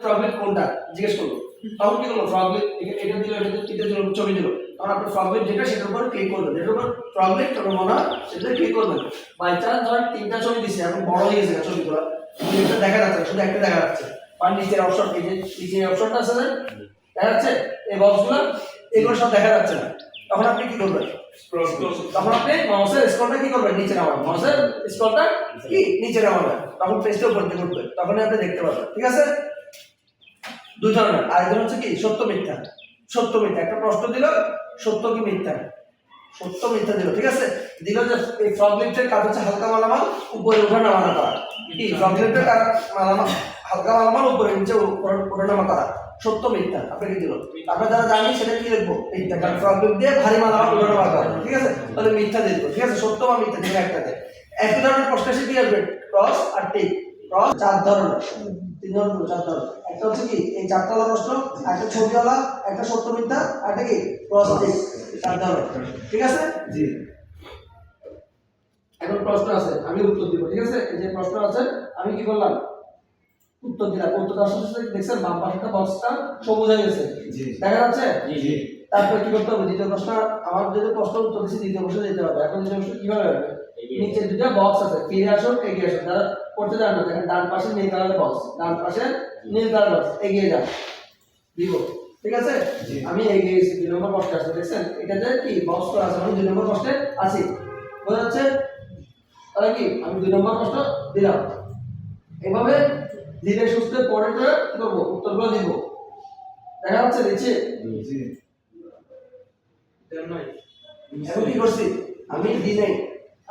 ফ্রগলেট কোনটা জিজ্ঞেস করলো, তখন কি করলো ফ্রগলেট এটা দিল, এটা তিনটা দিল, ছবি দিল, তখন আপনি ফ্রগলেট যেটা সেটার উপর ক্লিক করবেন, যেটার উপর ফ্রগলেট তখন মনে হয় সেটা ক্লিক করবেন। বাই চান্স ধরেন তিনটা ছবি দিছে, এখন বড় হয়ে গেছে ছবিগুলো, এটা দেখা যাচ্ছে শুধু একটা দেখা যাচ্ছে, আর নিচের অপশন এই যে নিচের অপশনটা আছে না দেখা যাচ্ছে, এই বক্সগুলো এগুলো সব দেখা যাচ্ছে না, তখন আপনি কি করবেন, তখন আপনি মাউসের স্ক্রলটা কি করবেন নিচে নামাবেন, মাউসের স্ক্রলটা কি নিচে নামাবেন, তখন পেজটা উপর দিকে উঠবে, তখনই আপনি দেখতে পাবেন। ঠিক আছে, দুই ধরনের। আরেকজন হচ্ছে কি সত্য মিথ্যা। সত্য মিথ্যা একটা প্রশ্ন দিল, সত্য কি মিথ্যা, সত্য মিথ্যা দিল, ঠিক আছে, দিল যে এই ফ্রগলেটের কাজ হচ্ছে হালকা মালামাল উপরে ওঠা নামা করা, কি ফ্রগলেটের কাজ মালামাল হালকা মালামাল উপরে নিচে ওঠা নামা করা, সত্য মিথ্যা আপনাকে দিল, আমরা যারা জানি সেটা কি লিখবো মিথ্যা, কারণ ফ্রগলেট দিয়ে ভারী মালামাল ওঠা নামা করা, ঠিক আছে, তাহলে মিথ্যা দিয়ে দিল। ঠিক আছে, সত্য বা মিথ্যা দিলে একটাতে। একই ধরনের প্রশ্ন এসে কি আসবে, ক্রস আর টিক। ক্রস চার ধরনের, তিন ধরনের, চার ধরনের। একটা হচ্ছে কি এই চারতলা প্রশ্ন, একটা ছবিওয়ালা, একটা সত্য মিথ্যা, আর একটা কি ক্রস টিক, চার ধরনের। ঠিক আছে, জি। এখন প্রশ্ন আছে, আমি উত্তর দিব। ঠিক আছে, এই যে প্রশ্ন আছে আমি কি করলাম, উত্তর দিলাম। উত্তর দেওয়ার সাথে সাথে দেখছেন বাম পাশের বক্সটা সবুজ হয়ে গেছে, দেখা যাচ্ছে। জি। তারপর কি করতে হবে, দ্বিতীয় প্রশ্ন, আমার যেহেতু প্রশ্ন উত্তর দিচ্ছি দ্বিতীয় প্রশ্ন দিতে হবে। এখন দ্বিতীয় প্রশ্ন কিভাবে হবে, নিচে দুটো বক্স আছে, ফিরে আসুন এগিয়ে আসুন, যারা পড়তে জানেন না দেখেন ডান পাশে নীল কালারের বক্স, ডান পাশে নীল কালার বক্স, এগিয়ে যান দিব। ঠিক আছে, আমি এগিয়ে গেছি, 2 নম্বর প্রশ্নে আছে দেখছেন, এটাতে কি বক্স করা আছে, আমি 2 নম্বর প্রশ্নে আছি, বোঝা যাচ্ছে। তাহলে কি আমি 2 নম্বর প্রশ্ন দিলাম, এভাবে ধীরে সুস্থে পড়ে কি করবো, উত্তরগুলো দিব। দেখা যাচ্ছে নিচে, জি। এখন কি করছি, আমি দিই নাই,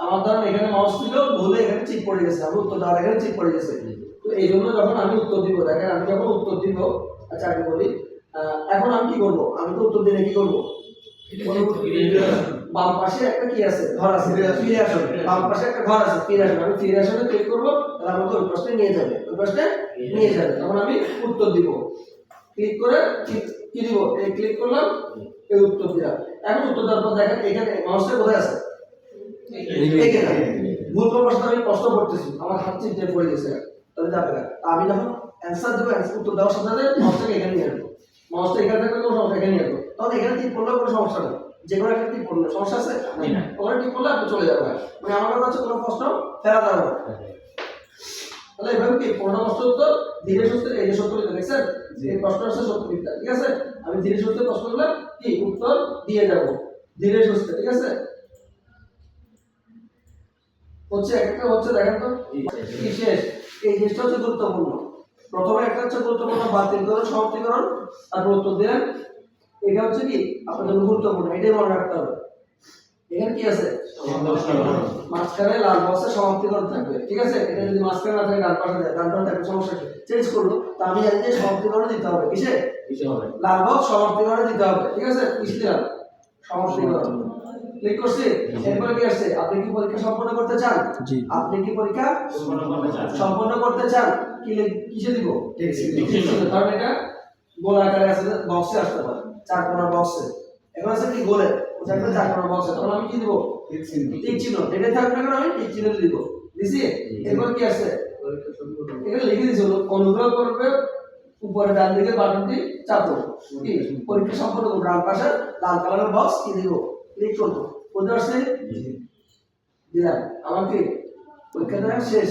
আমার ধরেন এখানে মাউস ছিল, ভুলে এখানে চিপ পড়ে গেছে, আমি উত্তর দেওয়ার এখানে চিপ পড়ে গেছে, তো এই জন্য যখন আমি উত্তর দিব, দেখেন আমি যখন উত্তর দিব, আচ্ছা আগে বলি, এখন আমি কি করব, আমি তো উত্তর দিলে কি করব, বাম পাশে একটা কি আছে, ঘর আছে, ফিরে আসুন, বাম পাশে একটা ঘর আছে, ফিরে আসুন, আমি ফিরে আসলে ক্লিক করব, তাহলে আমাকে ওই প্রশ্নে নিয়ে যাবে, ওই প্রশ্নে নিয়ে যাবে, তখন আমি উত্তর দিব, ক্লিক করে কি দিব, এই ক্লিক করলাম, এই উত্তর দিলাম। এখন উত্তর দেওয়ার পর দেখেন এখানে মাউসটা কোথায় আছে, এখানে ভুল প্রশ্ন আমি প্রশ্ন করতেছি, আমার হাত চিপে পড়ে গেছে, তাহলে যাবে না। আমি যখন অ্যানসার দেব, উত্তর দেওয়ার সাথে সাথে মাউসটাকে এখানে নিয়ে আসবো, মাউসটা এখানে থাকলে কোনো সমস্যা, এখানে নিয়ে আসবো, তখন এখানে টিপ করলেও কোনো সমস্যা নেই, যে কোনো একটা টিপ করলে সমস্যা আছে, ওখানে টিপ করলে আপনি চলে যাবেন, মানে আমার কথা হচ্ছে কোনো প্রশ্ন ফেরা যাবে না। তাহলে এভাবে কি 15 প্রশ্ন উত্তর ধীরে সুস্থে, এই যে সত্য মিথ্যা দেখছেন, এই প্রশ্ন হচ্ছে সত্য মিথ্যা। ঠিক আছে, আমি ধীরে সুস্থে প্রশ্নগুলো কি উত্তর দিয়ে যাব ধীরে সুস্থে। ঠিক আছে, হচ্ছে একটা হচ্ছে দেখেন তো কি শেষ, এই জিনিসটা হচ্ছে গুরুত্বপূর্ণ। প্রথমে একটা হচ্ছে গুরুত্বপূর্ণ বাতিলকরণ, সমাপ্তিকরণ, তারপর উত্তর দিলেন, এটা হচ্ছে কি আপনার জন্য গুরুত্বপূর্ণ, এটাই মনে রাখতে হবে। এখানে কি আছে, মাঝখানে লাল বক্সে সমাপ্তিকরণ থাকবে। ঠিক আছে, এটা যদি মাঝখানে না থাকে, ডান পাশে দেয়, ডান পাশে থাকবে, সমস্যা কি, চেঞ্জ করলো, তো আমি জানি যে সমাপ্তিকরণ দিতে হবে, কিসে লাল বক্স সমাপ্তিকরণ দিতে হবে। ঠিক আছে, কিসে দিলাম, সমাপ্তিকরণ, ক্লিক করছি। এরপরে কি আসছে, আপনি কি পরীক্ষা সম্পন্ন করতে চান, আপনি কি পরীক্ষা সম্পন্ন করতে চান, কি কিসে দিব, কারণ এটা গোল আকারে আছে, বক্সে আসতে পারে, 4 কোণার বক্সে, এখন আছে কি গোলে, ওটা 4 কোণার বক্সে, তখন আমি কি দিব, টিক চিহ্ন, যেটা থাকবে না আমি টিক চিহ্ন দিব, দিছি। এরপর কি আছে, এখানে লিখে দিছি, অনুগ্রহ করবে উপরে ডান দিকে বাটনটি চাপো, কি পরীক্ষা সম্পন্ন করব, ডান পাশে লাল কালারের বক্স কি দিব, ক্লিক করব, বুঝতে পারছেন, দিলাম, আমার কি পরীক্ষা দেওয়া শেষ।